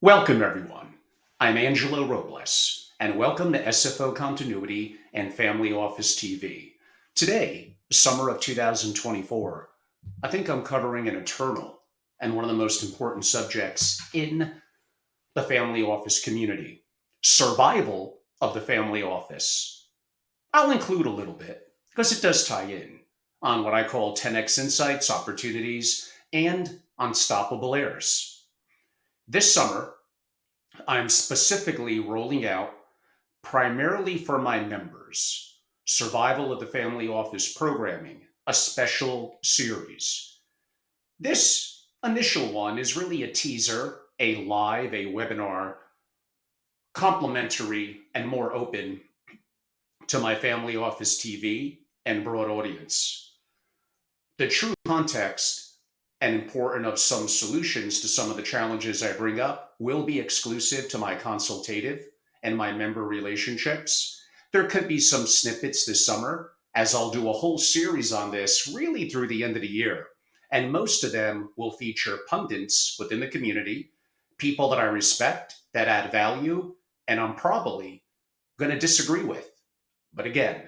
Welcome, everyone. I'm Angelo Robles, and welcome to SFO Continuity and Family Office TV. Today, summer of 2024, I think I'm covering an eternal and one of the most important subjects in the family office community: survival of the family office. I'll include a little bit because it does tie in on what I call 10x insights, opportunities, and unstoppable heirs. This summer, I'm specifically rolling out, primarily for my members, Survival of the Family Office Programming, a special series. This initial one is really a teaser, a webinar, complimentary and more open to my family office TV and broad audience. The true context and important of some solutions to some of the challenges I bring up will be exclusive to my consultative and my member relationships. There could be some snippets this summer, as I'll do a whole series on this really through the end of the year. And most of them will feature pundits within the community, people that I respect, that add value, and I'm probably going to disagree with. But again,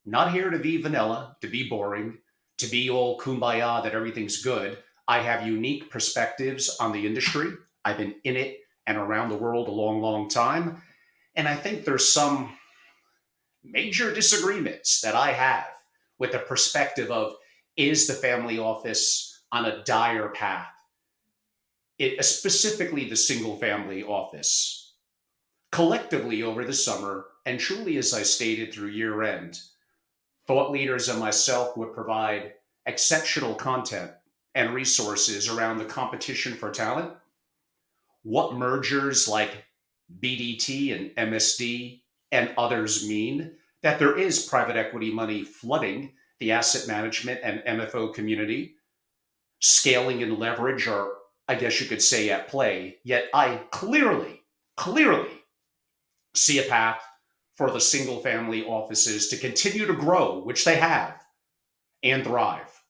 not here to be vanilla, to be boring, to be all kumbaya that everything's good. I have unique perspectives on the industry. I've been in it and around the world a long, long time. And I think there's some major disagreements that I have with the perspective of, is the family office on a dire path? Specifically the single family office. Collectively over the summer, and truly as I stated through year end, thought leaders and myself would provide exceptional content and resources around the competition for talent, what mergers like BDT and MSD and others mean, that there is private equity money flooding the asset management and MFO community. Scaling and leverage are, I guess you could say, at play. Yet I clearly see a path for the single family offices to continue to grow, which they have, and thrive.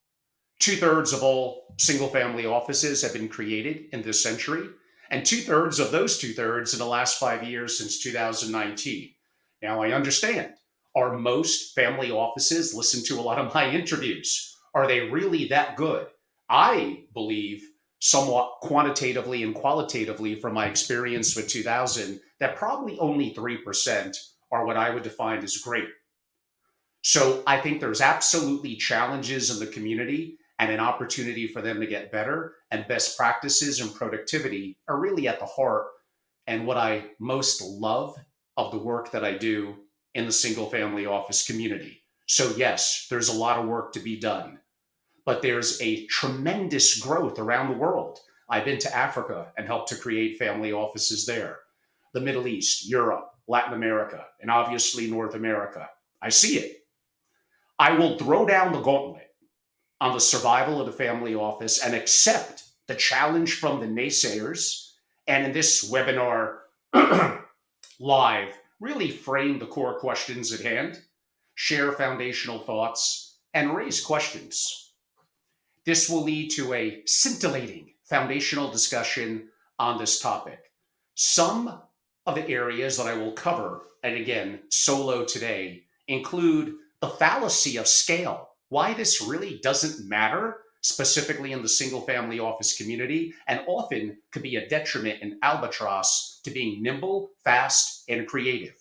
Two-thirds of all single family offices have been created in this century, and two-thirds of those two-thirds in the last 5 years since 2019. Now, I understand, are most family offices listen to a lot of my interviews? Are they really that good? I believe, somewhat quantitatively and qualitatively from my experience with 2000, that probably only 3% are what I would define as great. So I think there's absolutely challenges in the community and an opportunity for them to get better, and best practices and productivity are really at the heart and what I most love of the work that I do in the single family office community. So yes, there's a lot of work to be done, but there's a tremendous growth around the world. I've been to Africa and helped to create family offices there, the Middle East, Europe, Latin America, and obviously North America. I see it. I will throw down the gauntlet on the survival of the family office and accept the challenge from the naysayers. And in this webinar live, really frame the core questions at hand, share foundational thoughts, and raise questions. This will lead to a scintillating foundational discussion on this topic. Some of the areas that I will cover, and again, solo today, include the fallacy of scale, why this really doesn't matter, specifically in the single family office community, and often could be a detriment and albatross to being nimble, fast, and creative.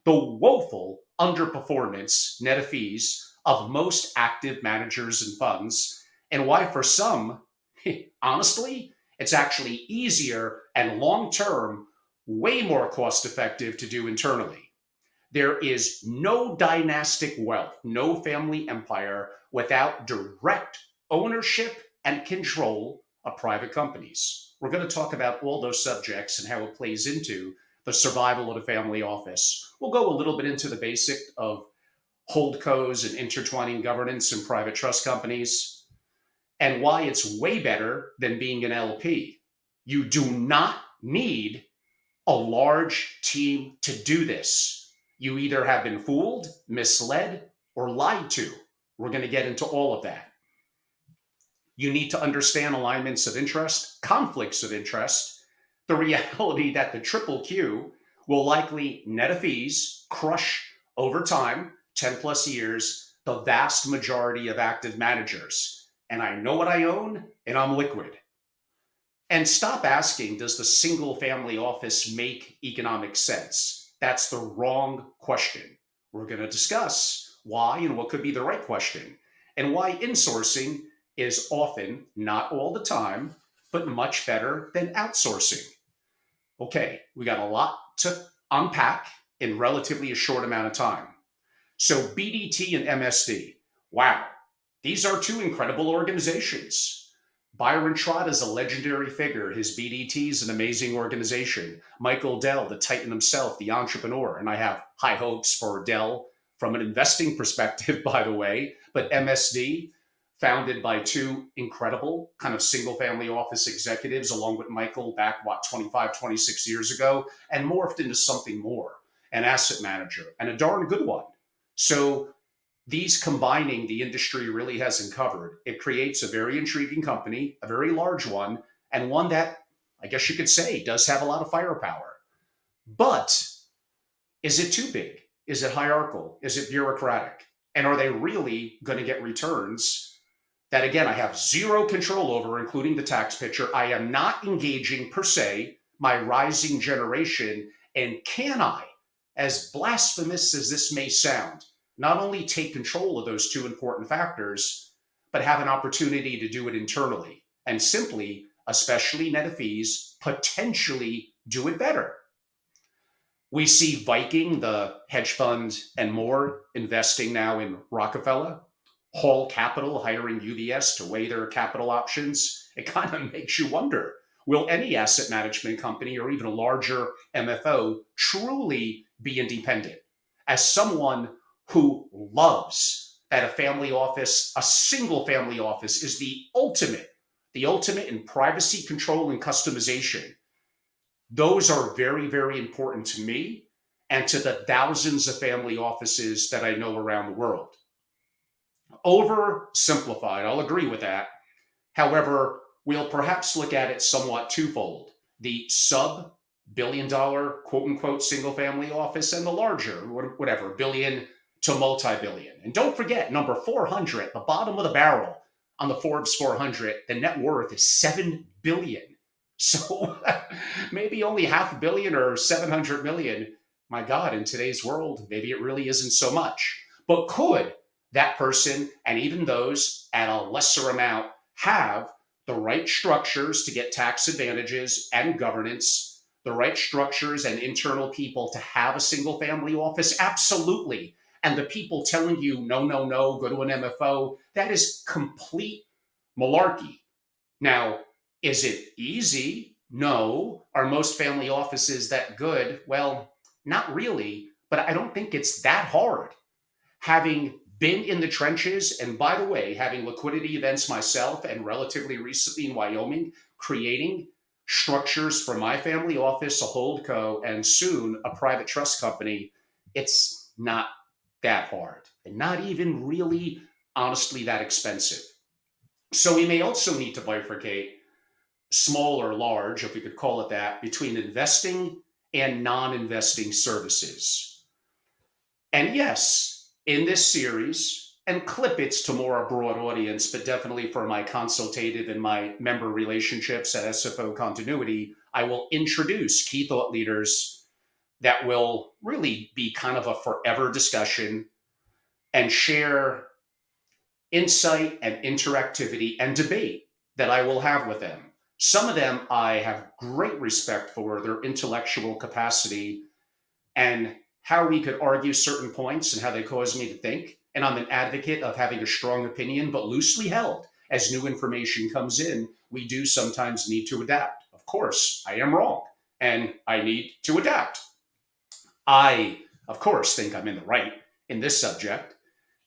The woeful underperformance net of fees of most active managers and funds, and why for some, honestly, it's actually easier and long-term, way more cost-effective to do internally. There is no dynastic wealth, no family empire without direct ownership and control of private companies. We're going to talk about all those subjects and how it plays into the survival of the family office. We'll go a little bit into the basic of holdcos and intertwining governance and private trust companies, and why it's way better than being an LP. You do not need a large team to do this. You either have been fooled, misled, or lied to. We're going to get into all of that. You need to understand alignments of interest, conflicts of interest, the reality that the triple Q will likely net of fees crush over time, 10 plus years, the vast majority of active managers. And I know what I own and I'm liquid. And stop asking, does the single family office make economic sense? That's the wrong question. We're going to discuss why and what could be the right question, and why insourcing is often, not all the time, but much better than outsourcing. Okay, we got a lot to unpack in relatively a short amount of time. So, BDT and MSD, wow, these are two incredible organizations. Byron Trott is a legendary figure. His BDT is an amazing organization. Michael Dell, the Titan himself, the entrepreneur. And I have high hopes for Dell from an investing perspective, by the way. But MSD, founded by two incredible kind of single family office executives, along with Michael back, 25, 26 years ago, and morphed into something more, an asset manager, and a darn good one. So these combining the industry really hasn't covered. It creates a very intriguing company, a very large one, and one that I guess you could say does have a lot of firepower. But is it too big? Is it hierarchical? Is it bureaucratic? And are they really going to get returns that, again, I have zero control over, including the tax picture? I am not engaging per se my rising generation. And can I, as blasphemous as this may sound, not only take control of those two important factors, but have an opportunity to do it internally and simply, especially net of fees, potentially do it better? We see Viking, the hedge fund, and more investing now in Rockefeller, Hall Capital hiring UBS to weigh their capital options. It kind of makes you wonder, will any asset management company or even a larger MFO truly be independent? As someone who loves that a family office, a single family office, is the ultimate in privacy, control, and customization. Those are very, very important to me and to the thousands of family offices that I know around the world. Oversimplified, I'll agree with that. However, we'll perhaps look at it somewhat twofold: the sub billion dollar quote unquote single family office and the larger, whatever, billion to multi-billion. And don't forget, number 400, the bottom of the barrel on the Forbes 400, the net worth is 7 billion. So maybe only half a billion or 700 million. My God, in today's world, maybe it really isn't so much. But could that person, and even those at a lesser amount, have the right structures to get tax advantages and governance, the right structures and internal people to have a single family office? Absolutely. And the people telling you, no, no, no, go to an MFO, that is complete malarkey. Now, is it easy? No. Are most family offices that good? Well, not really, but I don't think it's that hard. Having been in the trenches, and by the way, having liquidity events myself and relatively recently in Wyoming, creating structures for my family office, a holdco, and soon a private trust company, it's not that hard and not even really, honestly, that expensive. So we may also need to bifurcate, small or large, if we could call it that, between investing and non-investing services. And yes, in this series, and clip it's to more a broad audience, but definitely for my consultative and my member relationships at SFO Continuity, I will introduce key thought leaders that will really be kind of a forever discussion and share insight and interactivity and debate that I will have with them. Some of them I have great respect for their intellectual capacity and how we could argue certain points and how they cause me to think. And I'm an advocate of having a strong opinion, but loosely held. As new information comes in, we do sometimes need to adapt. Of course, I am wrong and I need to adapt. I, of course, think I'm in the right in this subject.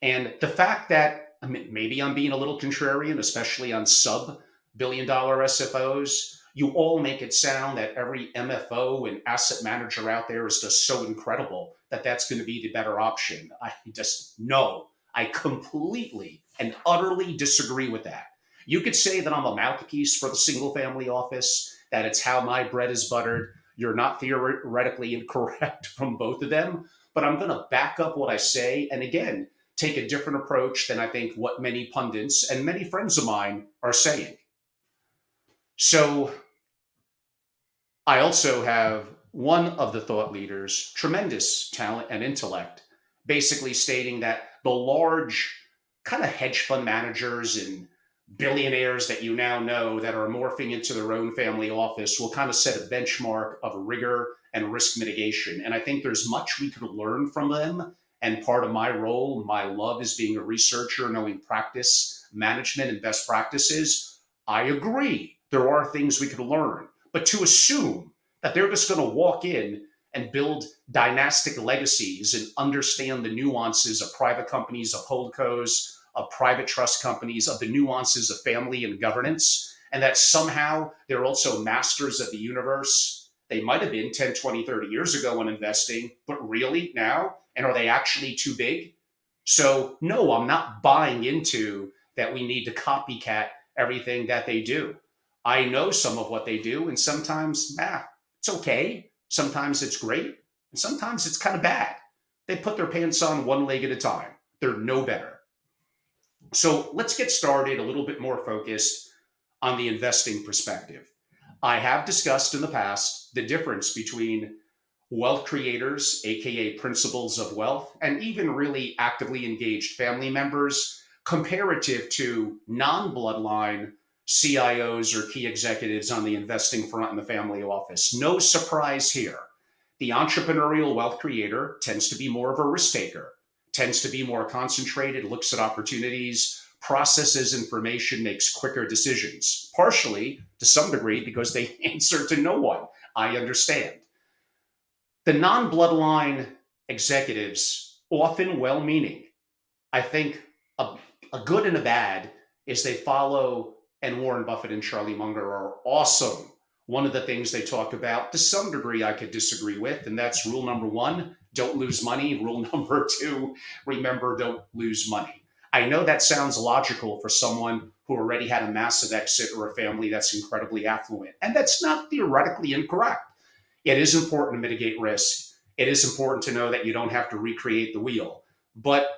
And the fact that maybe I'm being a little contrarian, especially on sub-billion dollar SFOs, you all make it sound that every MFO and asset manager out there is just so incredible that that's going to be the better option. I just, no, I completely and utterly disagree with that. You could say that I'm a mouthpiece for the single family office, that it's how my bread is buttered. You're not theoretically incorrect from both of them, but I'm going to back up what I say. And again, take a different approach than I think what many pundits and many friends of mine are saying. So I also have one of the thought leaders, tremendous talent and intellect, basically stating that the large kind of hedge fund managers and billionaires that you now know that are morphing into their own family office will kind of set a benchmark of rigor and risk mitigation. And I think there's much we could learn from them. And part of my role, my love is being a researcher, knowing practice, management, and best practices. I agree. There are things we could learn. But to assume that they're just going to walk in and build dynastic legacies and understand the nuances of private companies, of holdcos, of private trust companies, of the nuances of family and governance, and that somehow they're also masters of the universe. They might have been 10, 20, 30 years ago when investing, but really now? And are they actually too big? So, no, I'm not buying into that we need to copycat everything that they do. I know some of what they do, and sometimes, it's okay. Sometimes it's great, and sometimes it's kind of bad. They put their pants on one leg at a time. They're no better. So let's get started a little bit more focused on the investing perspective. I have discussed in the past the difference between wealth creators, aka principles of wealth, and even really actively engaged family members, comparative to non-bloodline CIOs or key executives on the investing front in the family office. No surprise here. The entrepreneurial wealth creator tends to be more of a risk taker, tends to be more concentrated, looks at opportunities, processes information, makes quicker decisions, partially to some degree because they answer to no one. I understand. The non-bloodline executives, often well-meaning, I think a good and a bad is they follow, and Warren Buffett and Charlie Munger are awesome. One of the things they talk about, to some degree, I could disagree with, and that's rule number one, don't lose money. Rule number two, remember, don't lose money. I know that sounds logical for someone who already had a massive exit or a family that's incredibly affluent, and that's not theoretically incorrect. It is important to mitigate risk. It is important to know that you don't have to recreate the wheel. But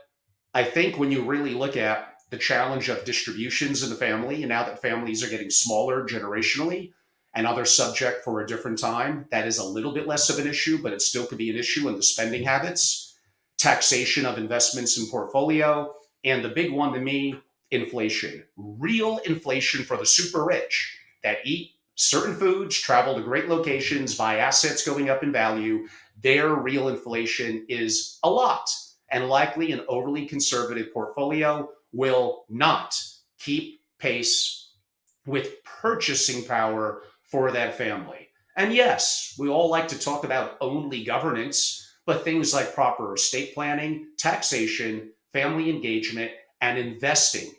I think when you really look at the challenge of distributions in the family, and now that families are getting smaller generationally, another subject for a different time, that is a little bit less of an issue, but it still could be an issue in the spending habits, taxation of investments in portfolio, and the big one to me, inflation. Real inflation for the super rich that eat certain foods, travel to great locations, buy assets going up in value. Their real inflation is a lot. And likely an overly conservative portfolio will not keep pace with purchasing power for that family. And yes, we all like to talk about only governance, but things like proper estate planning, taxation, family engagement, and investing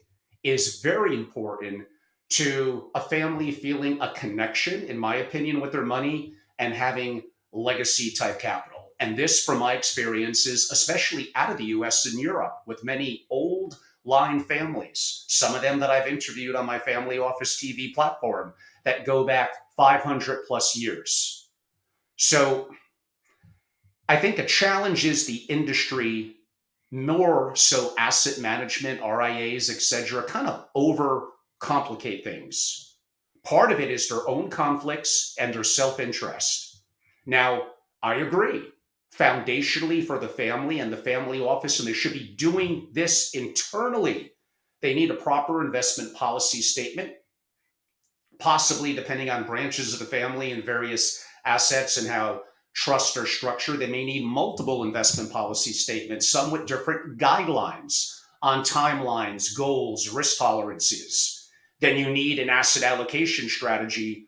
is very important to a family feeling a connection, in my opinion, with their money and having legacy type capital. And this, from my experiences, especially out of the US and Europe, with many old line families, some of them that I've interviewed on my Family Office TV platform that go back 500 plus years. So I think a challenge is the industry, more so asset management, RIAs, etc., kind of overcomplicate things. Part of it is their own conflicts and their self-interest. Now, I agree. Foundationally for the family and the family office, and they should be doing this internally, they need a proper investment policy statement, possibly depending on branches of the family and various assets and how trusts are structured. They may need multiple investment policy statements, some with different guidelines on timelines, goals, risk tolerances. Then you need an asset allocation strategy.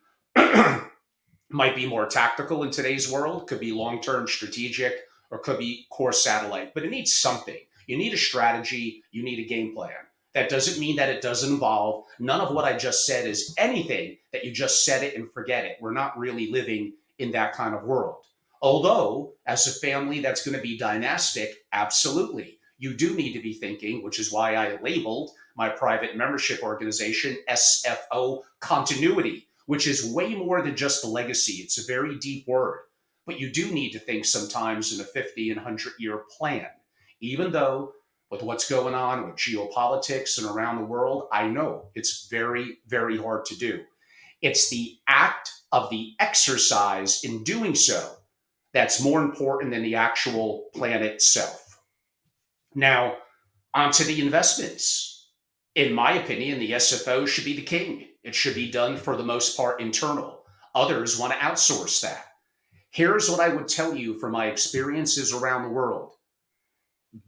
Might be more tactical in today's world, could be long-term strategic, or could be core satellite, but it needs something. You need a strategy, you need a game plan. That doesn't mean that it doesn't involve, none of what I just said is anything that you just said it and forget it. We're not really living in that kind of world. Although, as a family that's going to be dynastic, absolutely. You do need to be thinking, which is why I labeled my private membership organization, SFO, continuity, which is way more than just a legacy. It's a very deep word. But you do need to think sometimes in a 50 and 100-year plan. Even though with what's going on with geopolitics and around the world, I know it's very, very hard to do. It's the act of the exercise in doing so that's more important than the actual plan itself. Now, onto the investments. In my opinion, the SFO should be the king. It should be done for the most part internal. Others want to outsource that. Here's what I would tell you from my experiences around the world.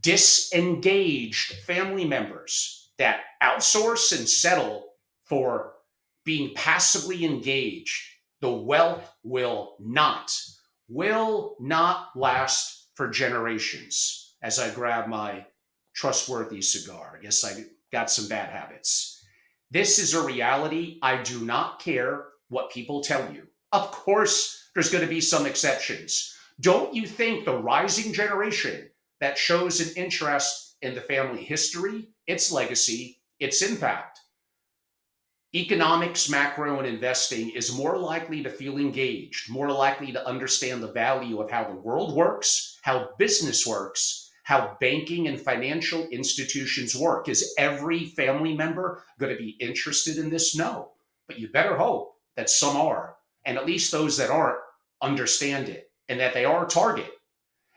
Disengaged family members that outsource and settle for being passively engaged, the wealth will not last for generations. As I grab my trustworthy cigar, I guess I got some bad habits. This is a reality. I do not care what people tell you. Of course, there's going to be some exceptions. Don't you think the rising generation that shows an interest in the family history, its legacy, its impact, economics, macro, and investing is more likely to feel engaged, more likely to understand the value of how the world works, how business works, how banking and financial institutions work? Is every family member going to be interested in this? No. But you better hope that some are, and at least those that aren't understand it, and that they are a target.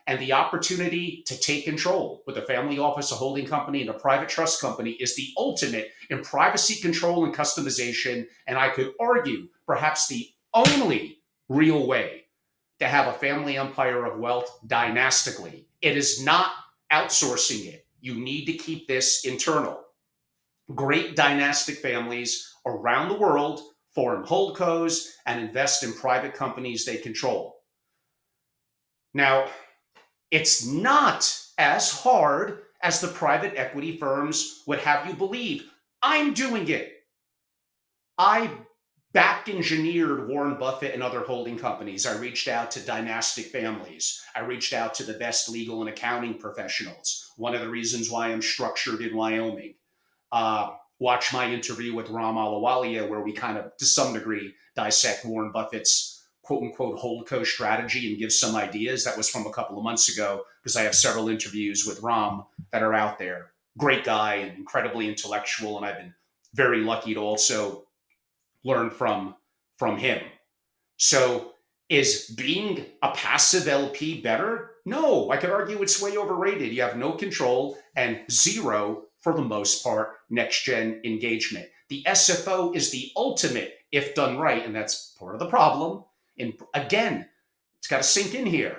And the opportunity to take control with a family office, a holding company, and a private trust company is the ultimate in privacy control and customization. And I could argue perhaps the only real way to have a family empire of wealth dynastically. It is not outsourcing it. You need to keep this internal. Great dynastic families around the world form holdcos and invest in private companies they control. Now, it's not as hard as the private equity firms would have you believe. I'm doing it. I back engineered Warren Buffett and other holding companies. I reached out to dynastic families. I reached out to the best legal and accounting professionals. One of the reasons why I'm structured in Wyoming. Watch my interview with Ram Ahluwalia, where we kind of, to some degree, dissect Warren Buffett's quote-unquote holdco strategy and give some ideas. That was from a couple of months ago, because I have several interviews with Ram that are out there. Great guy and incredibly intellectual, and I've been very lucky to also learn from him. So is being a passive LP better? No, I could argue it's way overrated. You have no control and zero, for the most part, next-gen engagement. The SFO is the ultimate if done right, and that's part of the problem. And again, it's got to sink in here,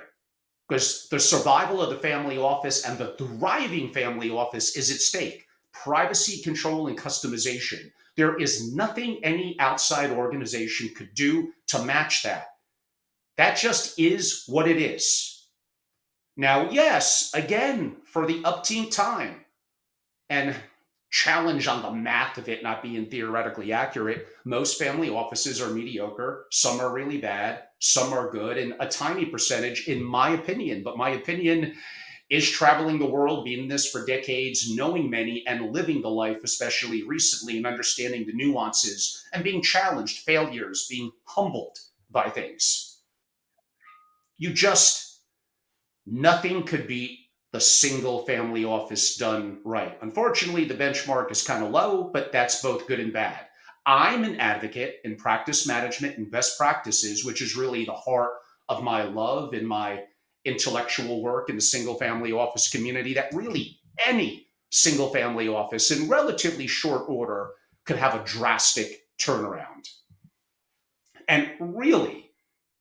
because the survival of the family office and the thriving family office is at stake. Privacy, control, and customization. There is nothing any outside organization could do to match that. That just is what it is. Now, yes, again, for the upteenth time, and challenge on the math of it not being theoretically accurate, most family offices are mediocre, some are really bad, some are good, and a tiny percentage, in my opinion. But my opinion is traveling the world, being in this for decades, knowing many, and living the life, especially recently, and understanding the nuances, and being challenged, failures, being humbled by things. Nothing could beat the single family office done right. Unfortunately, the benchmark is kind of low, but that's both good and bad. I'm an advocate in practice management and best practices, which is really the heart of my love and my intellectual work in the single family office community, that really any single family office in relatively short order could have a drastic turnaround. And really,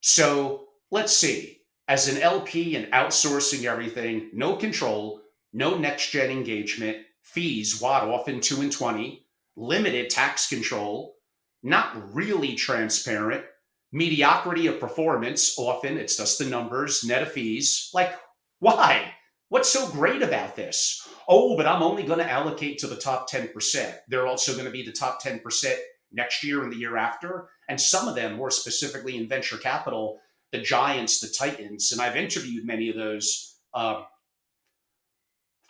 so let's see. As an LP and outsourcing everything, no control, no next-gen engagement, fees, often 2 and 20, limited tax control, not really transparent, mediocrity of performance, often it's just the numbers, net of fees. Like, why? What's so great about this? Oh, but I'm only going to allocate to the top 10%. They're also going to be the top 10% next year and the year after. And some of them, more specifically in venture capital, the giants, the titans, and I've interviewed many of those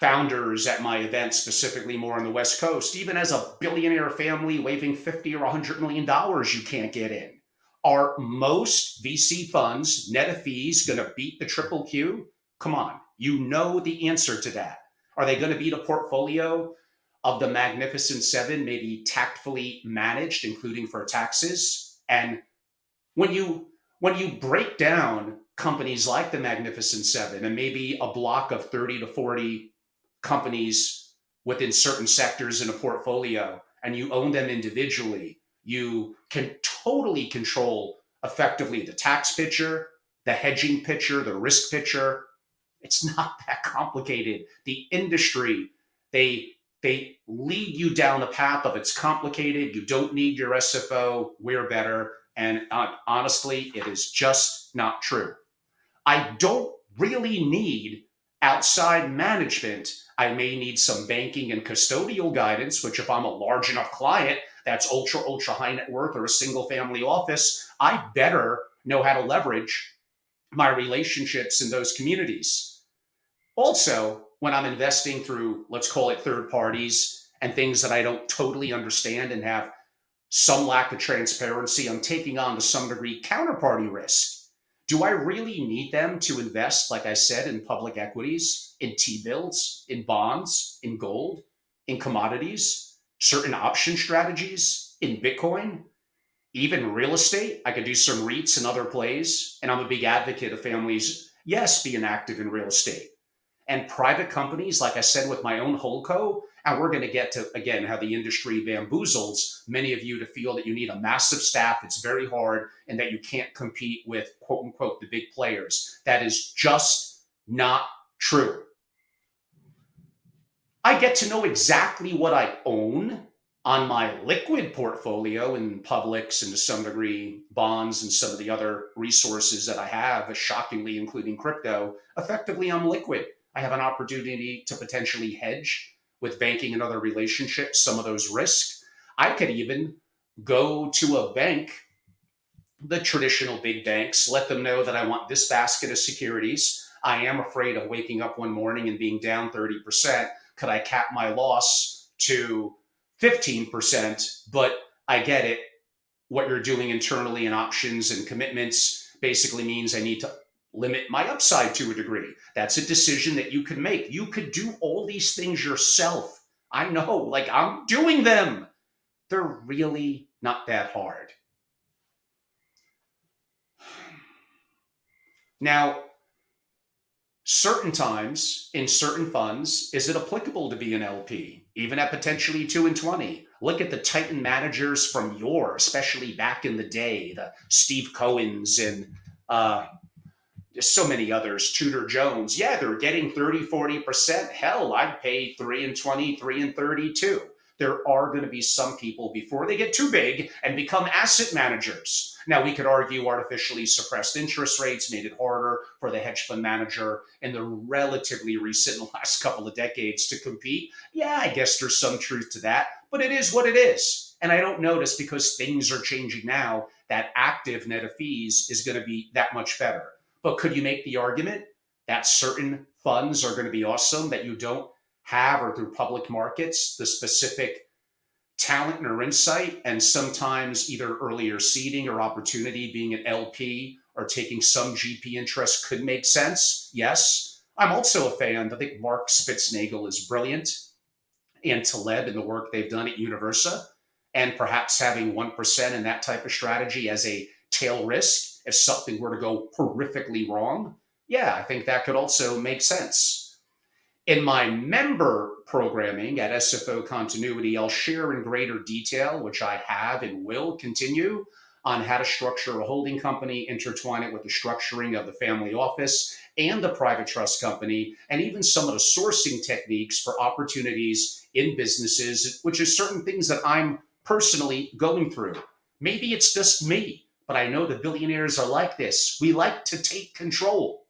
founders at my event, specifically more on the West Coast, even as a billionaire family waving 50 or $100 million, you can't get in. Are most VC funds, net of fees, going to beat the triple Q? Come on, you know the answer to that. Are they going to beat a portfolio of the Magnificent Seven, maybe tactfully managed, including for taxes? And when you break down companies like the Magnificent Seven and maybe a block of 30 to 40 companies within certain sectors in a portfolio, and you own them individually, you can totally control effectively the tax picture, the hedging picture, the risk picture. It's not that complicated. The industry, they lead you down the path of it's complicated. You don't need your SFO. We're better. And honestly, it is just not true. I don't really need outside management. I may need some banking and custodial guidance, which if I'm a large enough client that's ultra high net worth or a single family office, I better know how to leverage my relationships in those communities. Also, when I'm investing through, let's call it third parties and things that I don't totally understand and have some lack of transparency, I'm taking on to some degree counterparty risk. Do I really need them to invest, like I said, in public equities, in T-bills, in bonds, in gold, in commodities, certain option strategies, in Bitcoin, even real estate? I could do some REITs and other plays. And I'm a big advocate of families, yes, being active in real estate. And private companies, like I said, with my own holdco, and we're going to get to, again, how the industry bamboozles many of you to feel that you need a massive staff, it's very hard, and that you can't compete with, quote unquote, the big players. That is just not true. I get to know exactly what I own on my liquid portfolio in publics and to some degree bonds and some of the other resources that I have, shockingly, including crypto. Effectively, I'm liquid. I have an opportunity to potentially hedge with banking and other relationships some of those risks. I could even go to a bank, the traditional big banks, let them know that I want this basket of securities. I am afraid of waking up one morning and being down 30%. Could I cap my loss to 15%? But I get it. What you're doing internally in options and commitments basically means I need to limit my upside to a degree. That's a decision that you can make. You could do all these things yourself. I know, like I'm doing them. They're really not that hard. Now, certain times in certain funds, is it applicable to be an LP, even at potentially 2 and 20? Look at the Titan managers from yore, especially back in the day, the Steve Cohens and there's so many others, Tudor Jones. Yeah, they're getting 30, 40%. Hell, I'd pay 3 and 20, 3 and 30 too. There are going to be some people before they get too big and become asset managers. Now, we could argue artificially suppressed interest rates made it harder for the hedge fund manager in the relatively recent last couple of decades to compete. Yeah, I guess there's some truth to that, but it is what it is. And I don't notice because things are changing now that active net of fees is going to be that much better. But could you make the argument that certain funds are going to be awesome that you don't have or through public markets, the specific talent or insight, and sometimes either earlier seeding or opportunity being an LP or taking some GP interest could make sense? Yes. I'm also a fan. I think Mark Spitznagel is brilliant and Taleb in the work they've done at Universa, and perhaps having 1% in that type of strategy as a tail risk if something were to go horrifically wrong. Yeah, I think that could also make sense. In my member programming at SFO Continuity, I'll share in greater detail, which I have and will continue, on how to structure a holding company, intertwine it with the structuring of the family office and the private trust company, and even some of the sourcing techniques for opportunities in businesses, which is certain things that I'm personally going through. Maybe it's just me, but I know the billionaires are like this. We like to take control.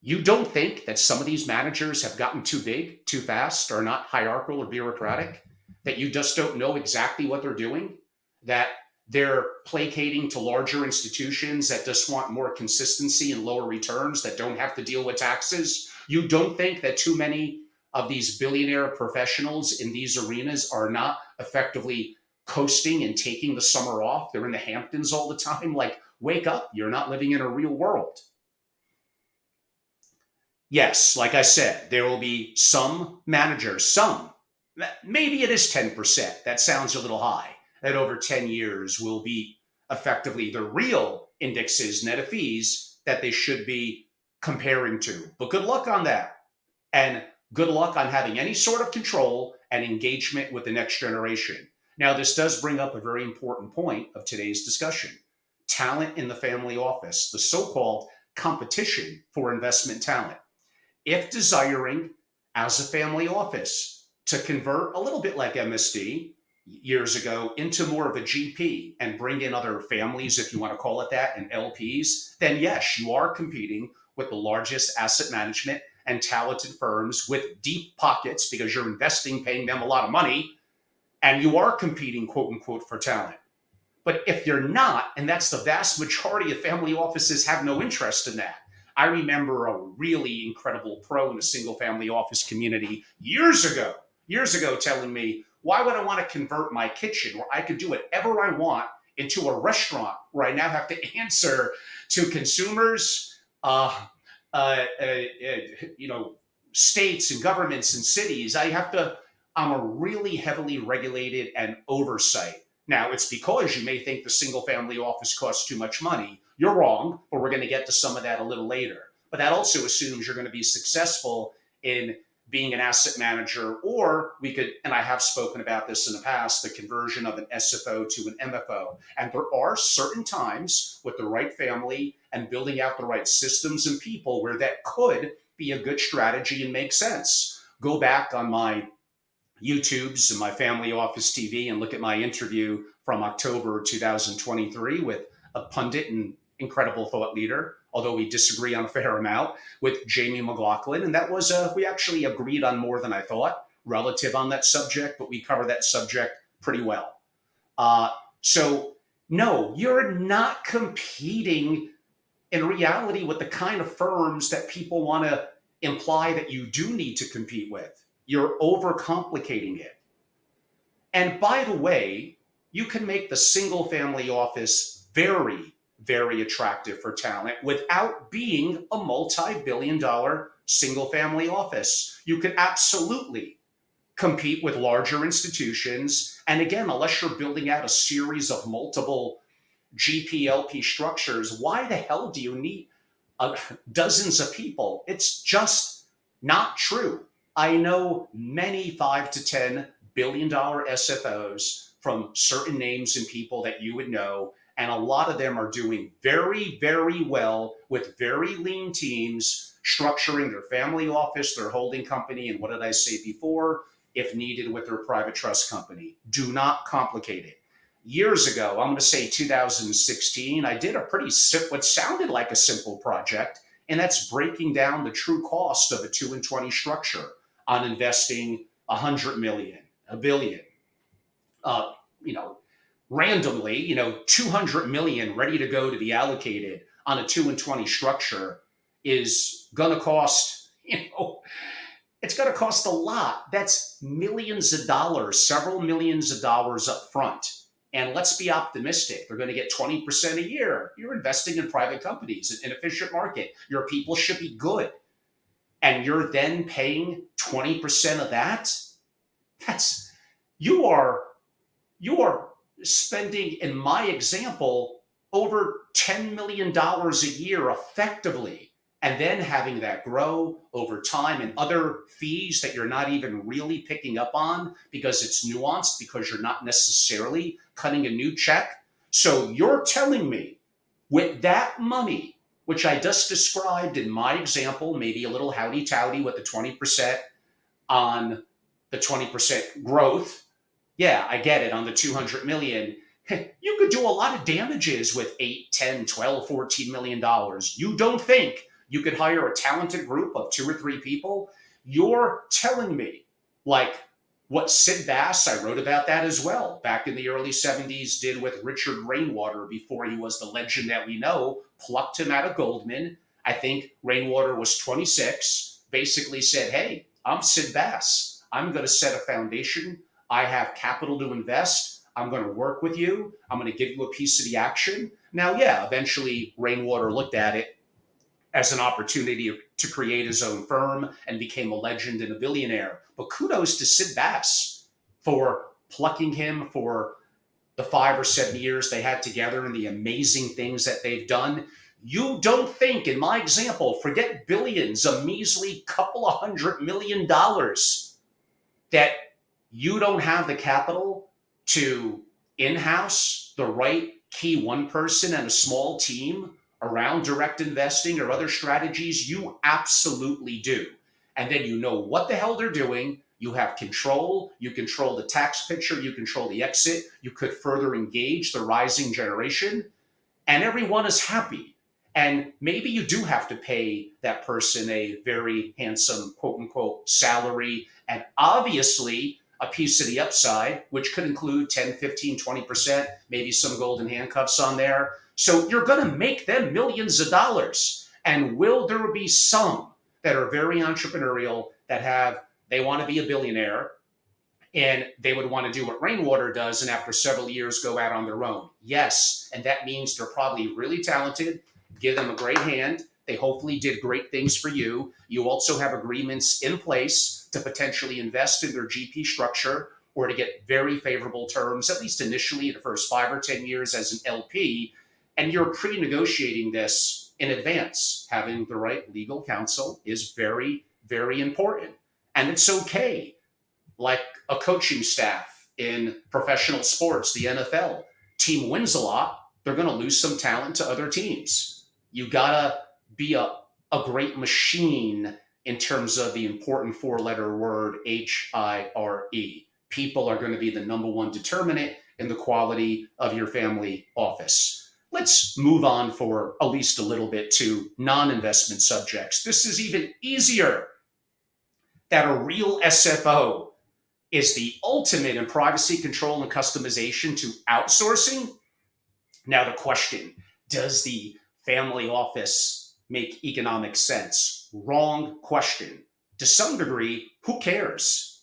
You don't think that some of these managers have gotten too big, too fast, or not hierarchical or bureaucratic? That you just don't know exactly what they're doing? That they're placating to larger institutions that just want more consistency and lower returns that don't have to deal with taxes. You don't think that too many of these billionaire professionals in these arenas are not effectively coasting and taking the summer off? They're in the Hamptons all the time. Like, wake up. You're not living in a real world. Yes, like I said, there will be some managers, some, maybe it is 10%. That sounds a little high. That over 10 years will be effectively the real indexes net of fees that they should be comparing to. But good luck on that. And good luck on having any sort of control and engagement with the next generation. Now, this does bring up a very important point of today's discussion: talent in the family office, the so-called competition for investment talent. If desiring, as a family office, to convert a little bit like MSD years ago into more of a GP and bring in other families, if you want to call it that, and LPs, then yes, you are competing with the largest asset management and talented firms with deep pockets because you're investing, paying them a lot of money, and you are competing, quote unquote, for talent. But if you're not, and that's the vast majority of family offices have no interest in that. I remember a really incredible pro in the single family office community years ago telling me, why would I want to convert my kitchen where I could do whatever I want into a restaurant where I now have to answer to consumers, states and governments and cities. I'm a really heavily regulated and oversight. Now, it's because you may think the single family office costs too much money. You're wrong, but we're going to get to some of that a little later. But that also assumes you're going to be successful in being an asset manager, or we could, and I have spoken about this in the past, the conversion of an SFO to an MFO. And there are certain times with the right family and building out the right systems and people where that could be a good strategy and make sense. Go back on my YouTubes and my family office TV and look at my interview from October 2023 with a pundit and incredible thought leader, although we disagree on a fair amount, with Jamie McLaughlin. And that was, we actually agreed on more than I thought relative on that subject, but we cover that subject pretty well. So no, you're not competing in reality with the kind of firms that people want to imply that you do need to compete with. You're overcomplicating it. And by the way, you can make the single family office very, very attractive for talent without being a multi-billion-dollar single family office. You can absolutely compete with larger institutions. And again, unless you're building out a series of multiple GPLP structures, why the hell do you need dozens of people? It's just not true. I know many $5 to $10 billion SFOs from certain names and people that you would know, and a lot of them are doing very, very well with very lean teams, structuring their family office, their holding company, and what did I say before? If needed, with their private trust company. Do not complicate it. Years ago, I'm going to say 2016, I did a what sounded like a simple project, and that's breaking down the true cost of a 2 and 20 structure on investing 100 million, a billion, randomly, 200 million ready to go to be allocated on a 2 and 20 structure is going to cost, it's going to cost a lot. That's millions of dollars, several millions of dollars up front. And let's be optimistic. They're going to get 20% a year. You're investing in private companies, an efficient market. Your people should be good. And you're then paying 20% of that? You are spending, in my example, over $10 million a year effectively, and then having that grow over time and other fees that you're not even really picking up on because it's nuanced, because you're not necessarily cutting a new check. So you're telling me with that money, which I just described in my example, maybe a little howdy-towdy with the 20% on the 20% growth. Yeah, I get it, on the 200 million. You could do a lot of damages with 8, 10, 12, $14 million. You don't think you could hire a talented group of 2 or 3 people? You're telling me, like, What Sid Bass, I wrote about that as well, back in the early 70s, did with Richard Rainwater before he was the legend that we know, plucked him out of Goldman. I think Rainwater was 26, basically said, hey, I'm Sid Bass. I'm going to set a foundation. I have capital to invest. I'm going to work with you. I'm going to give you a piece of the action. Now, yeah, eventually Rainwater looked at it as an opportunity to create his own firm and became a legend and a billionaire. But kudos to Sid Bass for plucking him for the 5 or 7 years they had together and the amazing things that they've done. You don't think, in my example, forget billions, a measly couple of $100 million, that you don't have the capital to in-house the right key one person and a small team around direct investing or other strategies. You absolutely do. And then you know what the hell they're doing. You have control. You control the tax picture. You control the exit. You could further engage the rising generation, and everyone is happy. And maybe you do have to pay that person a very handsome, quote unquote, salary, and obviously a piece of the upside, which could include 10, 15, 20%, maybe some golden handcuffs on there. So you're going to make them millions of dollars. And will there be some that are very entrepreneurial that they want to be a billionaire and they would want to do what Rainwater does and after several years go out on their own? Yes. And that means they're probably really talented. Give them a great hand. They hopefully did great things for you. You also have agreements in place to potentially invest in their GP structure or to get very favorable terms, at least initially the first 5 or 10 years as an LP. And you're pre-negotiating this in advance. Having the right legal counsel is very, very important. And it's okay. Like a coaching staff in professional sports, the NFL, team wins a lot, they're going to lose some talent to other teams. You gotta be a great machine in terms of the important 4-letter word HIRE. People are going to be the number one determinant in the quality of your family office. Let's move on for at least a little bit to non-investment subjects. This is even easier. That a real SFO is the ultimate in privacy control and customization to outsourcing. Now the question, does the family office make economic sense? Wrong question. To some degree, who cares?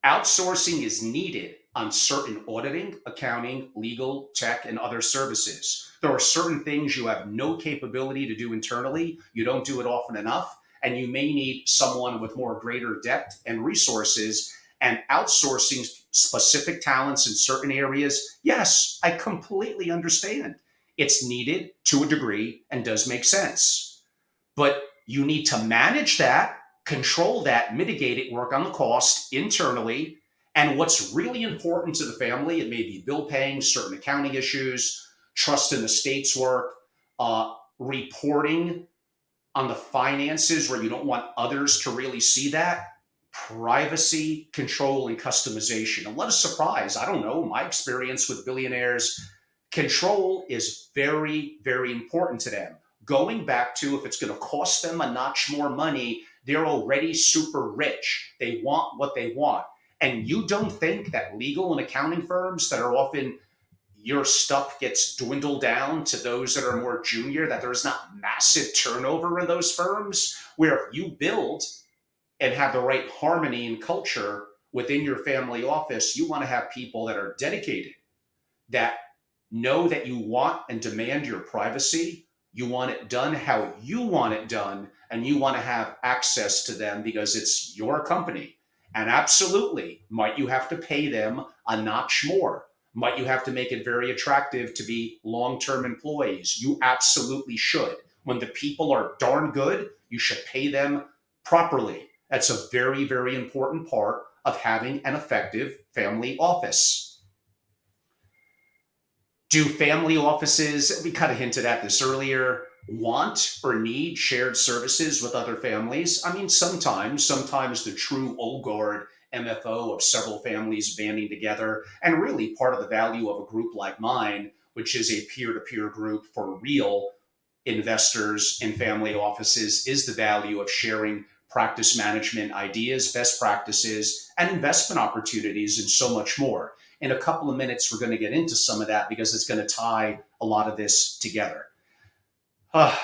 Outsourcing is needed on certain auditing, accounting, legal, tech, and other services. There are certain things you have no capability to do internally. You don't do it often enough, and you may need someone with more greater depth and resources. And outsourcing specific talents in certain areas, yes, I completely understand. It's needed to a degree and does make sense. But you need to manage that, control that, mitigate it, work on the cost internally. And what's really important to the family, it may be bill paying, certain accounting issues, trust in the state's work, reporting on the finances where you don't want others to really see that, privacy, control, and customization. And what a surprise. I don't know, my experience with billionaires, control is very, very important to them. Going back to, if it's going to cost them a notch more money, they're already super rich. They want what they want. And you don't think that legal and accounting firms that are often your stuff gets dwindled down to those that are more junior, that there's not massive turnover in those firms, where if you build and have the right harmony and culture within your family office, you want to have people that are dedicated, that know that you want and demand your privacy. You want it done how you want it done, and you want to have access to them because it's your company. And absolutely, might you have to pay them a notch more? Might you have to make it very attractive to be long-term employees? You absolutely should. When the people are darn good, you should pay them properly. That's a very, very important part of having an effective family office. Do family offices, we kind of hinted at this earlier, want or need shared services with other families? I mean, sometimes the true old guard MFO of several families banding together, and really part of the value of a group like mine, which is a peer-to-peer group for real investors in family offices, is the value of sharing practice management ideas, best practices, and investment opportunities, and so much more. In a couple of minutes, we're going to get into some of that because it's going to tie a lot of this together. Uh,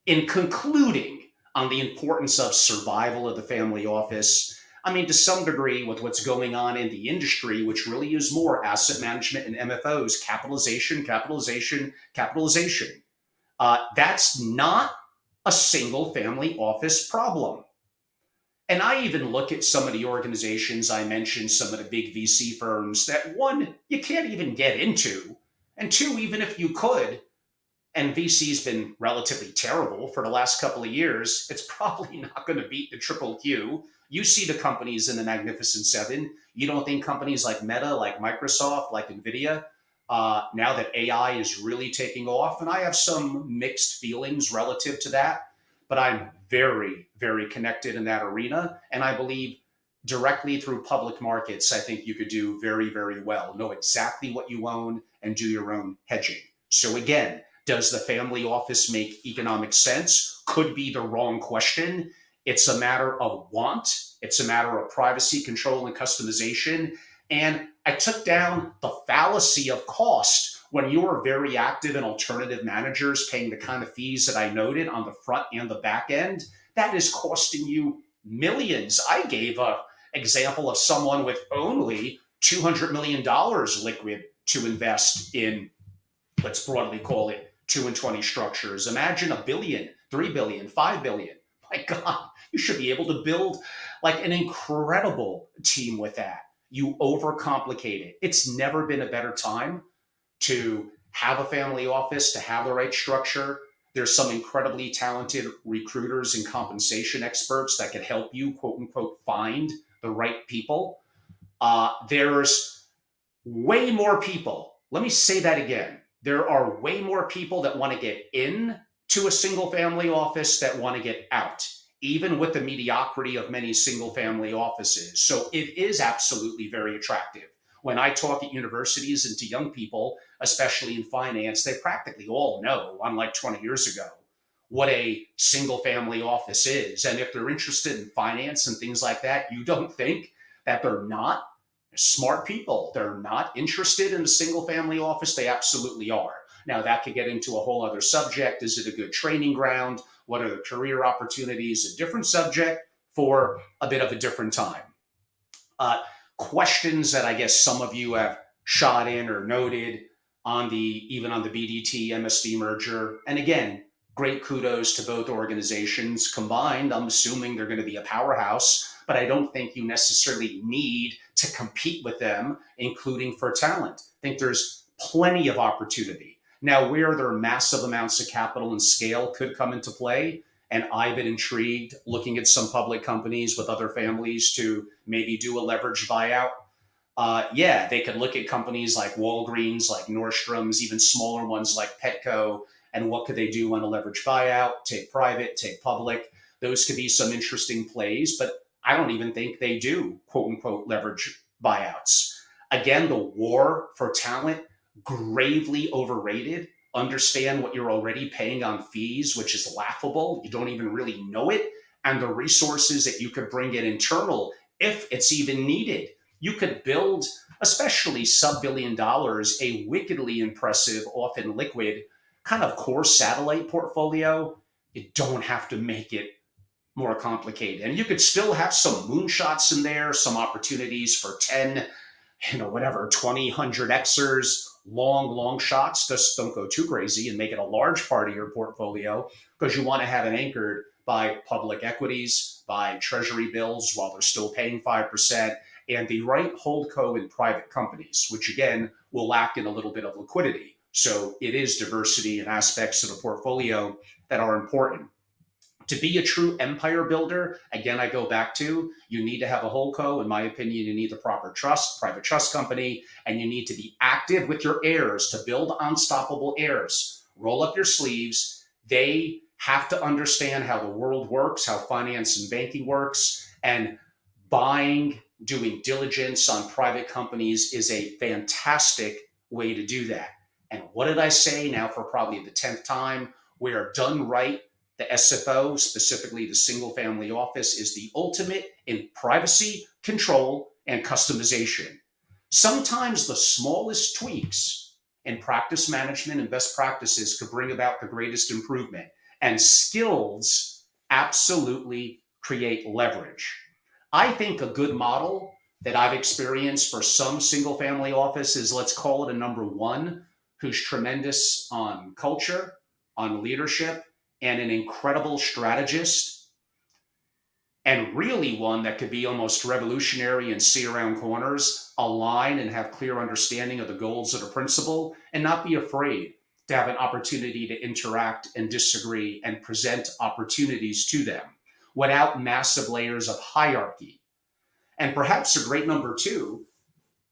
in concluding on the importance of survival of the family office, I mean, to some degree, with what's going on in the industry, which really is more asset management and MFOs, capitalization, capitalization, capitalization. That's not a single family office problem. And I even look at some of the organizations I mentioned, some of the big VC firms that one, you can't even get into. And two, even if you could, and VC's been relatively terrible for the last couple of years, it's probably not going to beat the triple Q. You see the companies in the Magnificent Seven. You don't think companies like Meta, like Microsoft, like NVIDIA, now that AI is really taking off, and I have some mixed feelings relative to that, but I'm very, very connected in that arena. And I believe directly through public markets, I think you could do very, very well. Know exactly what you own and do your own hedging. So again, does the family office make economic sense? Could be the wrong question. It's a matter of want. It's a matter of privacy, control, and customization. And I took down the fallacy of cost. When you are very active in alternative managers paying the kind of fees that I noted on the front and the back end, that is costing you millions. I gave an example of someone with only $200 million liquid to invest in, let's broadly call it 2 and 20 structures. Imagine $1 billion, $3 billion, $5 billion. My God, you should be able to build like an incredible team with that. You overcomplicate it. It's never been a better time to have a family office, to have the right structure. There's some incredibly talented recruiters and compensation experts that can help you, quote unquote, find the right people. There's way more people. Let me say that again. There are way more people that want to get in to a single family office that want to get out, even with the mediocrity of many single family offices. So it is absolutely very attractive. When I talk at universities and to young people, especially in finance, they practically all know, unlike 20 years ago, what a single family office is. And if they're interested in finance and things like that, you don't think that they're not smart people. They're not interested in a single family office. They absolutely are. Now, that could get into a whole other subject. Is it a good training ground? What are the career opportunities? A different subject for a bit of a different time. Questions that I guess some of you have shot in or noted on even on the BDT-MSD merger. And again, great kudos to both organizations combined. I'm assuming they're going to be a powerhouse, but I don't think you necessarily need to compete with them, including for talent. I think there's plenty of opportunity. Now, where there are massive amounts of capital and scale could come into play, and I've been intrigued looking at some public companies with other families to maybe do a leveraged buyout. Yeah, they could look at companies like Walgreens, like Nordstrom's, even smaller ones like Petco, and what could they do on a leveraged buyout, take private, take public. Those could be some interesting plays, but I don't even think they do, quote unquote, leverage buyouts. Again, the war for talent, gravely overrated. Understand what you're already paying on fees, which is laughable. You don't even really know it. And the resources that you could bring in internal, if it's even needed. You could build, especially sub-$1 billion, a wickedly impressive, often liquid, kind of core satellite portfolio. You don't have to make it more complicated. And you could still have some moonshots in there, some opportunities for 10, 20, 100 Xers, long shots. Just don't go too crazy and make it a large part of your portfolio, because you want to have it anchored by public equities, by treasury bills while they're still paying 5%, and the right holdco in private companies, which again will lack in a little bit of liquidity. So it is diversity and aspects of the portfolio that are important. To be a true empire builder, again, I go back to, you need to have a holdco. In my opinion, you need the proper trust, private trust company, and you need to be active with your heirs to build unstoppable heirs. Roll up your sleeves. They have to understand how the world works, how finance and banking works, and buying, doing diligence on private companies is a fantastic way to do that. And what did I say now for probably the 10th time? We are done right. The SFO, specifically the single family office, is the ultimate in privacy, control, and customization. Sometimes the smallest tweaks in practice management and best practices could bring about the greatest improvement. And skills absolutely create leverage. I think a good model that I've experienced for some single family office is, let's call it a number one, who's tremendous on culture, on leadership, and an incredible strategist, and really one that could be almost revolutionary and see around corners, align and have clear understanding of the goals of the principal, and not be afraid to have an opportunity to interact and disagree and present opportunities to them without massive layers of hierarchy. And perhaps a great number two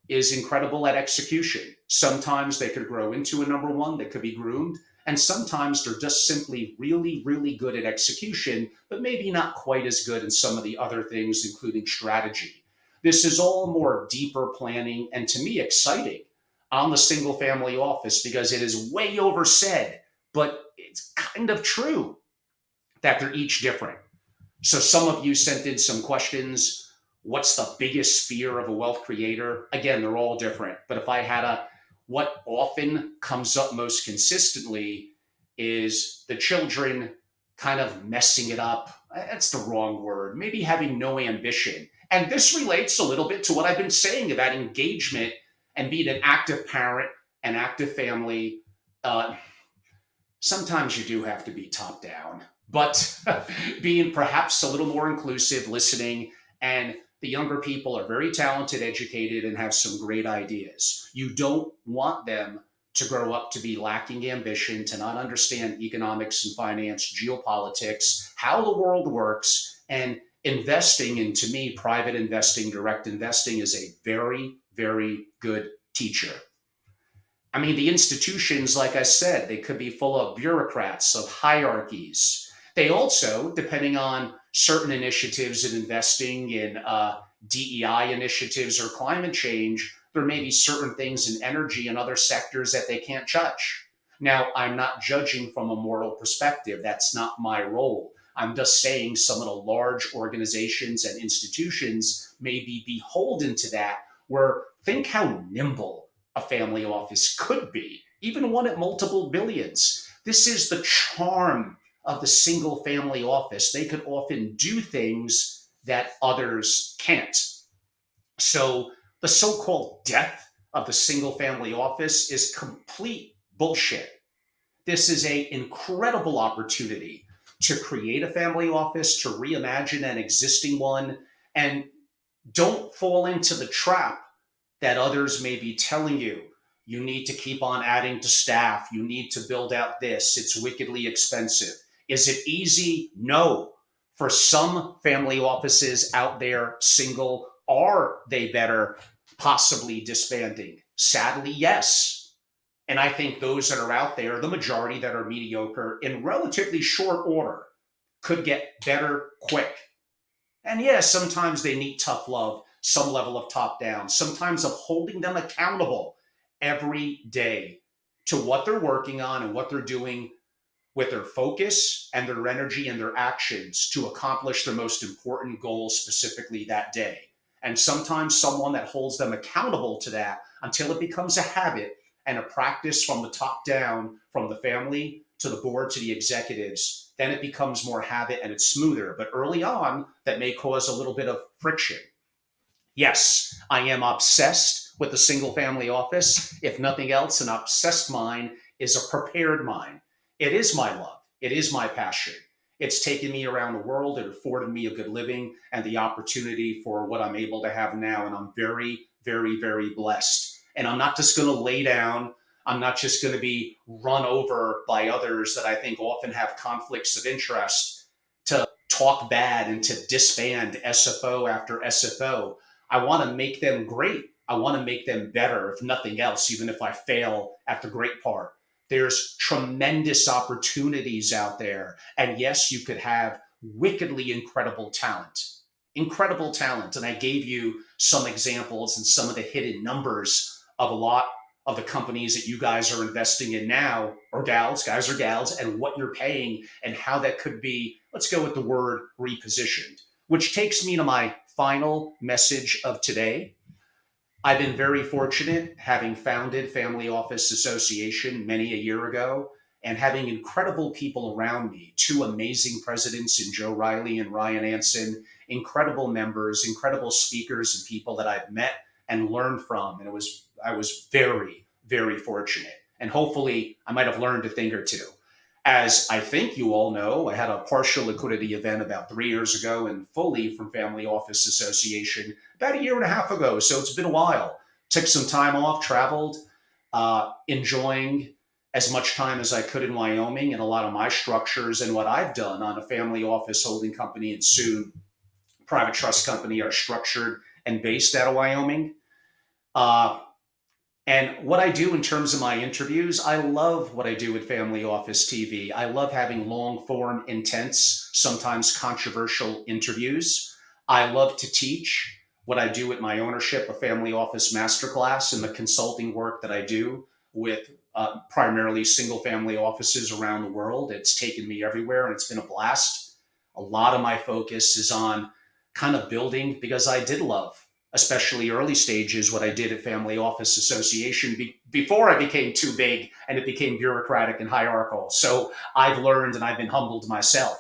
is incredible at execution. Sometimes they could grow into a number one that could be groomed, and sometimes they're just simply really, really good at execution, but maybe not quite as good in some of the other things, including strategy. This is all more deeper planning and, to me, exciting on the single family office because it is way oversaid, but it's kind of true that they're each different. So some of you sent in some questions. What's the biggest fear of a wealth creator? Again, they're all different. But if I had what often comes up most consistently is the children kind of messing it up. That's the wrong word. Maybe having no ambition. And this relates a little bit to what I've been saying about engagement and being an active parent, an active family. Sometimes you do have to be top down, but being perhaps a little more inclusive, listening, and the younger people are very talented, educated, and have some great ideas. You don't want them to grow up to be lacking ambition, to not understand economics and finance, geopolitics, how the world works, and investing. And to me, private investing, direct investing is a very, very good teacher. I mean, the institutions, like I said, they could be full of bureaucrats, of hierarchies. They also, depending on certain initiatives in investing in DEI initiatives or climate change, there may be certain things in energy and other sectors that they can't touch. Now, I'm not judging from a moral perspective. That's not my role. I'm just saying some of the large organizations and institutions may be beholden to that, where think how nimble a family office could be, even one at multiple billions. This is the charm of the single family office. They could often do things that others can't. So the so-called death of the single family office is complete bullshit. This is an incredible opportunity to create a family office, to reimagine an existing one, and don't fall into the trap that others may be telling you. You need to keep on adding to staff. You need to build out this. It's wickedly expensive. Is it easy? No. For some family offices out there, single, are they better possibly disbanding? Sadly, yes. And I think those that are out there, the majority that are mediocre, in relatively short order, could get better quick. And yes, sometimes they need tough love, some level of top down, sometimes of holding them accountable every day to what they're working on and what they're doing with their focus and their energy and their actions to accomplish their most important goals specifically that day. And sometimes someone that holds them accountable to that until it becomes a habit and a practice from the top down, from the family to the board to the executives, then it becomes more habit and it's smoother. But early on, that may cause a little bit of friction. Yes, I am obsessed with the single family office. If nothing else, an obsessed mind is a prepared mind. It is my love. It is my passion. It's taken me around the world. It afforded me a good living and the opportunity for what I'm able to have now. And I'm very, very, very blessed. And I'm not just going to lay down. I'm not just going to be run over by others that I think often have conflicts of interest to talk bad and to disband SFO after SFO. I want to make them great. I want to make them better, if nothing else, even if I fail at the great part. There's tremendous opportunities out there. And yes, you could have wickedly incredible talent. Incredible talent. And I gave you some examples and some of the hidden numbers of a lot of the companies that you guys are investing in now, or gals, guys or gals, and what you're paying and how that could be, let's go with the word repositioned, which takes me to my final message of today. I've been very fortunate having founded Family Office Association many a year ago and having incredible people around me, two amazing presidents in Joe Riley and Ryan Anson, incredible members, incredible speakers and people that I've met and learned from. And I was very, very fortunate. And hopefully I might have learned a thing or two. As I think you all know, I had a partial liquidity event about 3 years ago and fully from Family Office Association about a year and a half ago. So it's been a while. Took some time off, traveled, enjoying as much time as I could in Wyoming and a lot of my structures and what I've done on a family office holding company and soon private trust company are structured and based out of Wyoming. And what I do in terms of my interviews, I love what I do with Family Office TV. I love having long form, intense, sometimes controversial interviews. I love to teach what I do with my ownership of Family Office Masterclass and the consulting work that I do with primarily single family offices around the world. It's taken me everywhere and it's been a blast. A lot of my focus is on kind of building, because I did love, especially early stages, what I did at Family Office Association before I became too big and it became bureaucratic and hierarchical. So I've learned and I've been humbled myself.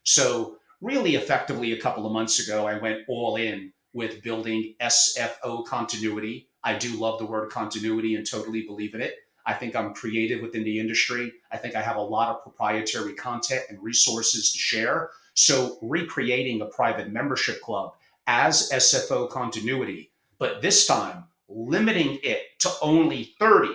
So really effectively a couple of months ago, I went all in with building SFO continuity. I do love the word continuity and totally believe in it. I think I'm creative within the industry. I think I have a lot of proprietary content and resources to share. So recreating a private membership club as SFO continuity, but this time limiting it to only 30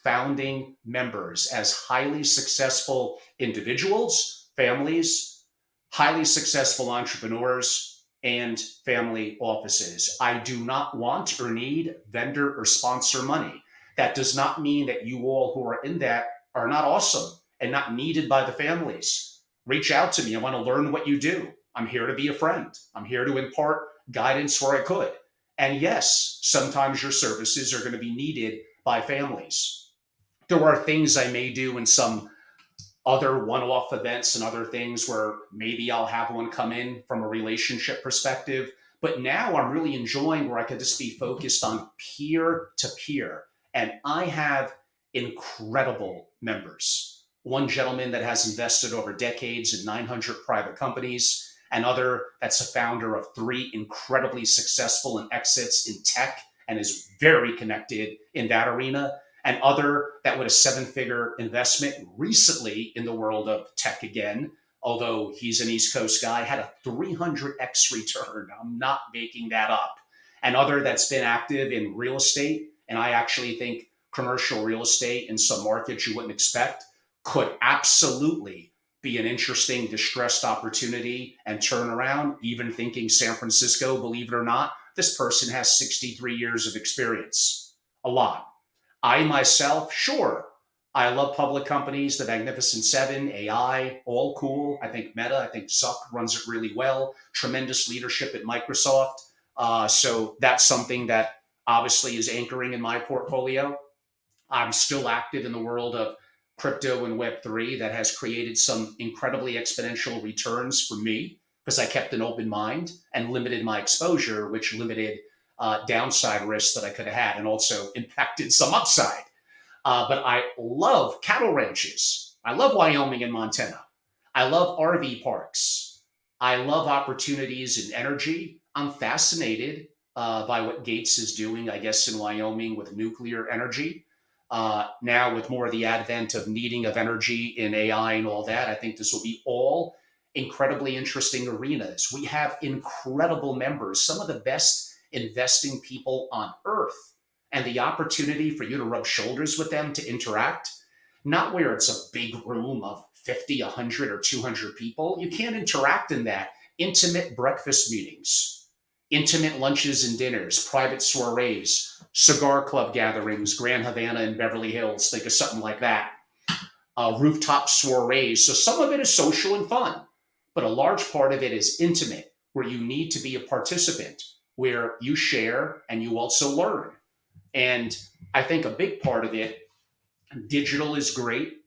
founding members as highly successful individuals, families, highly successful entrepreneurs, and family offices. I do not want or need vendor or sponsor money. That does not mean that you all who are in that are not awesome and not needed by the families. Reach out to me. I want to learn what you do. I'm here to be a friend. I'm here to impart guidance where I could. And yes, sometimes your services are going to be needed by families. There are things I may do in some other one-off events and other things where maybe I'll have one come in from a relationship perspective. But now I'm really enjoying where I could just be focused on peer to peer. And I have incredible members. One gentleman that has invested over decades in 900 private companies, another that's a founder of 3 incredibly successful and exits in tech and is very connected in that arena, and other that with a 7-figure investment recently in the world of tech again, although he's an East Coast guy, had a 300x return. I'm not making that up. And other that's been active in real estate, and I actually think commercial real estate in some markets you wouldn't expect could absolutely be an interesting distressed opportunity and turnaround, even thinking San Francisco, believe it or not, this person has 63 years of experience. A lot. I myself, sure, I love public companies, the Magnificent Seven, AI, all cool. I think Meta, I think Zuck runs it really well. Tremendous leadership at Microsoft. So that's something that obviously is anchoring in my portfolio. I'm still active in the world of crypto and Web3 that has created some incredibly exponential returns for me because I kept an open mind and limited my exposure, which limited downside risks that I could have had and also impacted some upside. But I love cattle ranches. I love Wyoming and Montana. I love RV parks. I love opportunities in energy. I'm fascinated by what Gates is doing, I guess, in Wyoming with nuclear energy. Now, with more of the advent of needing of energy in AI and all that, I think this will be all incredibly interesting arenas. We have incredible members, some of the best investing people on earth, and the opportunity for you to rub shoulders with them, to interact, not where it's a big room of 50, 100, or 200 people. You can't interact in that. Intimate breakfast meetings, intimate lunches and dinners, private soirees, cigar club gatherings, Grand Havana and Beverly Hills, think of something like that. Rooftop soirees. So some of it is social and fun, but a large part of it is intimate, where you need to be a participant, where you share and you also learn. And I think a big part of it, digital is great,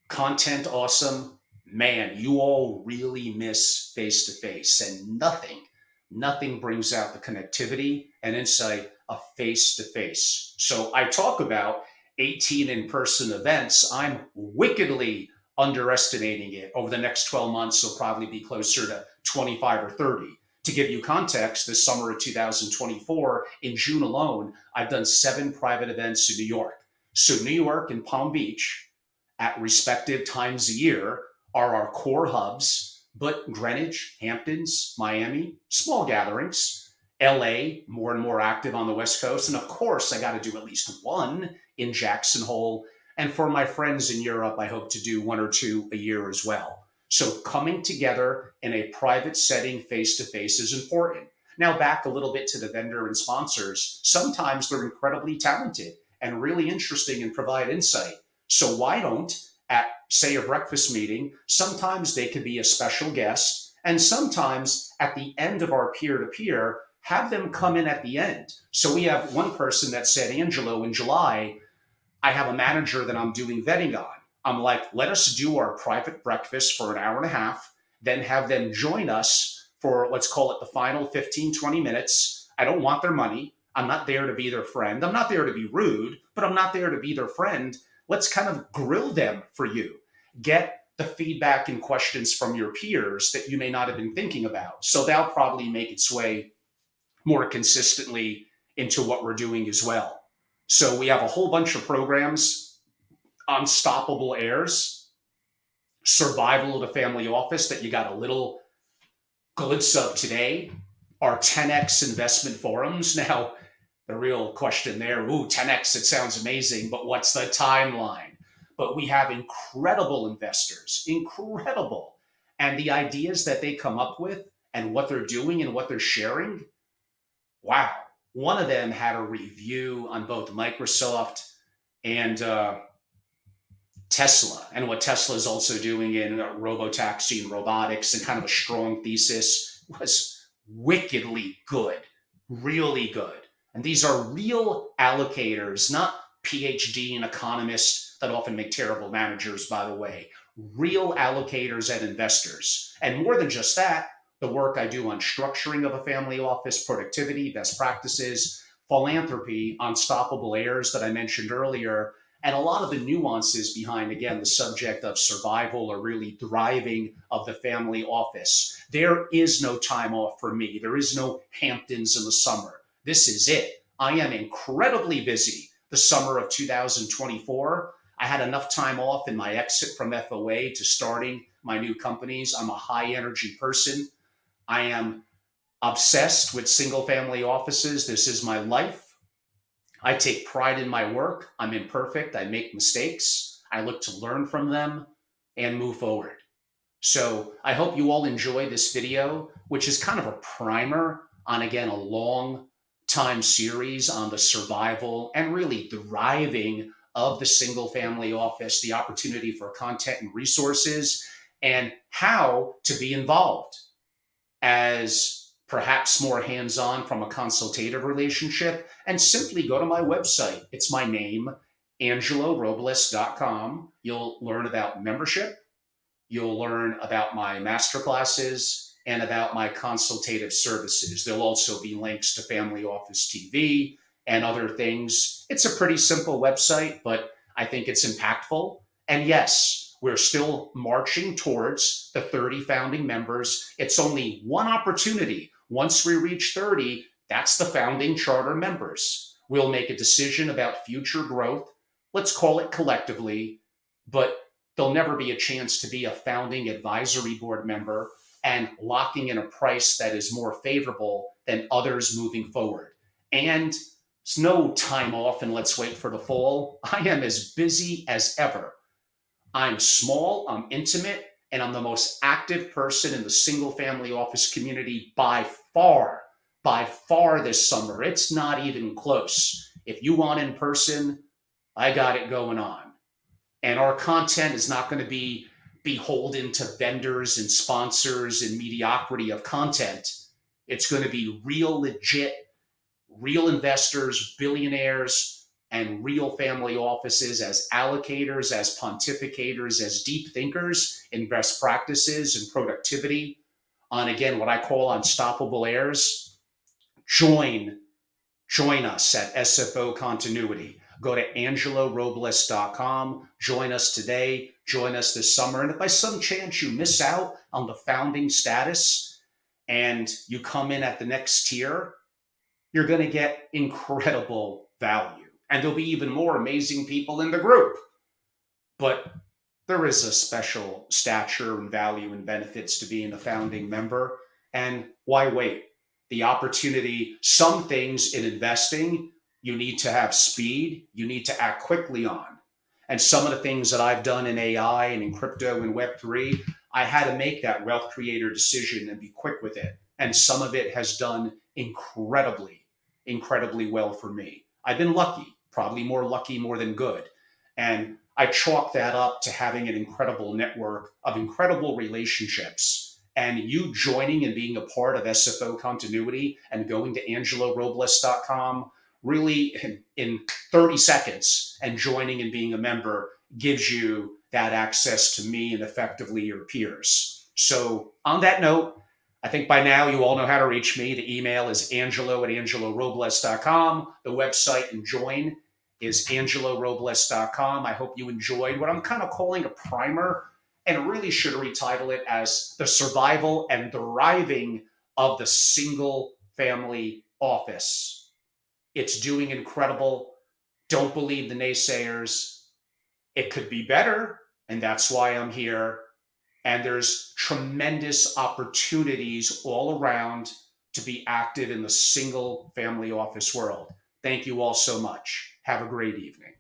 content awesome. Man, you all really miss face to face, and nothing brings out the connectivity and insight of face to face. So I talk about 18 in person events. I'm wickedly underestimating it. Over the next 12 months, it'll probably be closer to 25 or 30. To give you context, this summer of 2024, in June alone, I've done 7 private events in New York. So, New York and Palm Beach, at respective times a year, are our core hubs, but Greenwich, Hamptons, Miami, small gatherings, LA, more and more active on the West Coast. And of course, I got to do at least one in Jackson Hole. And for my friends in Europe, I hope to do 1 or 2 a year as well. So coming together in a private setting face to face is important. Now, back a little bit to the vendor and sponsors. Sometimes they're incredibly talented and really interesting and provide insight. So why don't, at say a breakfast meeting, sometimes they could be a special guest, and sometimes at the end of our peer-to-peer, have them come in at the end. So we have one person that said, Angelo, in July, I have a manager that I'm doing vetting on. I'm like, let us do our private breakfast for an hour and a half, then have them join us for, let's call it the final 15, 20 minutes. I don't want their money. I'm not there to be their friend. I'm not there to be rude, but I'm not there to be their friend. Let's kind of grill them for you. Get the feedback and questions from your peers that you may not have been thinking about. So that'll probably make its way more consistently into what we're doing as well. So we have a whole bunch of programs: Unstoppable Heirs, Survival of the Family Office that you got a little glimpse of today, our 10X investment forums. Now, the real question there, 10X, it sounds amazing, but what's the timeline? But we have incredible investors, incredible. And the ideas that they come up with and what they're doing and what they're sharing, wow. One of them had a review on both Microsoft and Tesla, and what Tesla is also doing in robotaxi and robotics, and kind of a strong thesis was wickedly good, really good. And these are real allocators, not PhD and economists that often make terrible managers, by the way, real allocators and investors. And more than just that, the work I do on structuring of a family office, productivity, best practices, philanthropy, Unstoppable Heirs that I mentioned earlier, and a lot of the nuances behind, again, the subject of survival or really thriving of the family office. There is no time off for me. There is no Hamptons in the summer. This is it. I am incredibly busy the summer of 2024. I had enough time off in my exit from FOA to starting my new companies. I'm a high energy person. I am obsessed with single family offices. This is my life. I take pride in my work. I'm imperfect. I make mistakes. I look to learn from them and move forward. So I hope you all enjoy this video, which is kind of a primer on, again, a long time series on the survival and really thriving of the single family office, the opportunity for content and resources, and how to be involved as perhaps more hands-on from a consultative relationship. And simply go to my website. It's my name, angelorobles.com. You'll learn about membership. You'll learn about my masterclasses and about my consultative services. There'll also be links to Family Office TV and other things. It's a pretty simple website, but I think it's impactful. And yes, we're still marching towards the 30 founding members. It's only one opportunity. Once we reach 30, that's the founding charter members. We'll make a decision about future growth. Let's call it collectively, but there'll never be a chance to be a founding advisory board member and locking in a price that is more favorable than others moving forward. And it's no time off and let's wait for the fall. I am as busy as ever. I'm small, I'm intimate, and I'm the most active person in the single family office community by far this summer. It's not even close. If you want in person, I got it going on. And our content is not going to be beholden to vendors and sponsors and mediocrity of content. It's going to be real, legit, real investors, billionaires, and real family offices as allocators, as pontificators, as deep thinkers in best practices and productivity, on again what I call unstoppable heirs. Join us at SFO Continuity. Go to angelorobles.com. Join us today. Join us this summer. And if by some chance you miss out on the founding status and you come in at the next tier, you're going to get incredible value. And there'll be even more amazing people in the group. But there is a special stature and value and benefits to being a founding member. And why wait? The opportunity, some things in investing, you need to have speed, you need to act quickly on. And some of the things that I've done in AI and in crypto and Web3, I had to make that wealth creator decision and be quick with it. And some of it has done incredibly well for me. I've been lucky, probably more lucky more than good. And I chalk that up to having an incredible network of incredible relationships. And you joining and being a part of SFO Continuity and going to angelorobles.com really in 30 seconds and joining and being a member gives you that access to me and effectively your peers. So on that note, I think by now you all know how to reach me. The email is angelo@angelorobles.com. The website and join is angelorobles.com. I hope you enjoyed what I'm kind of calling a primer, and really should retitle it as the survival and thriving of the single family office. It's doing incredible. Don't believe the naysayers. It could be better, and that's why I'm here. And there's tremendous opportunities all around to be active in the single family office world. Thank you all so much. Have a great evening.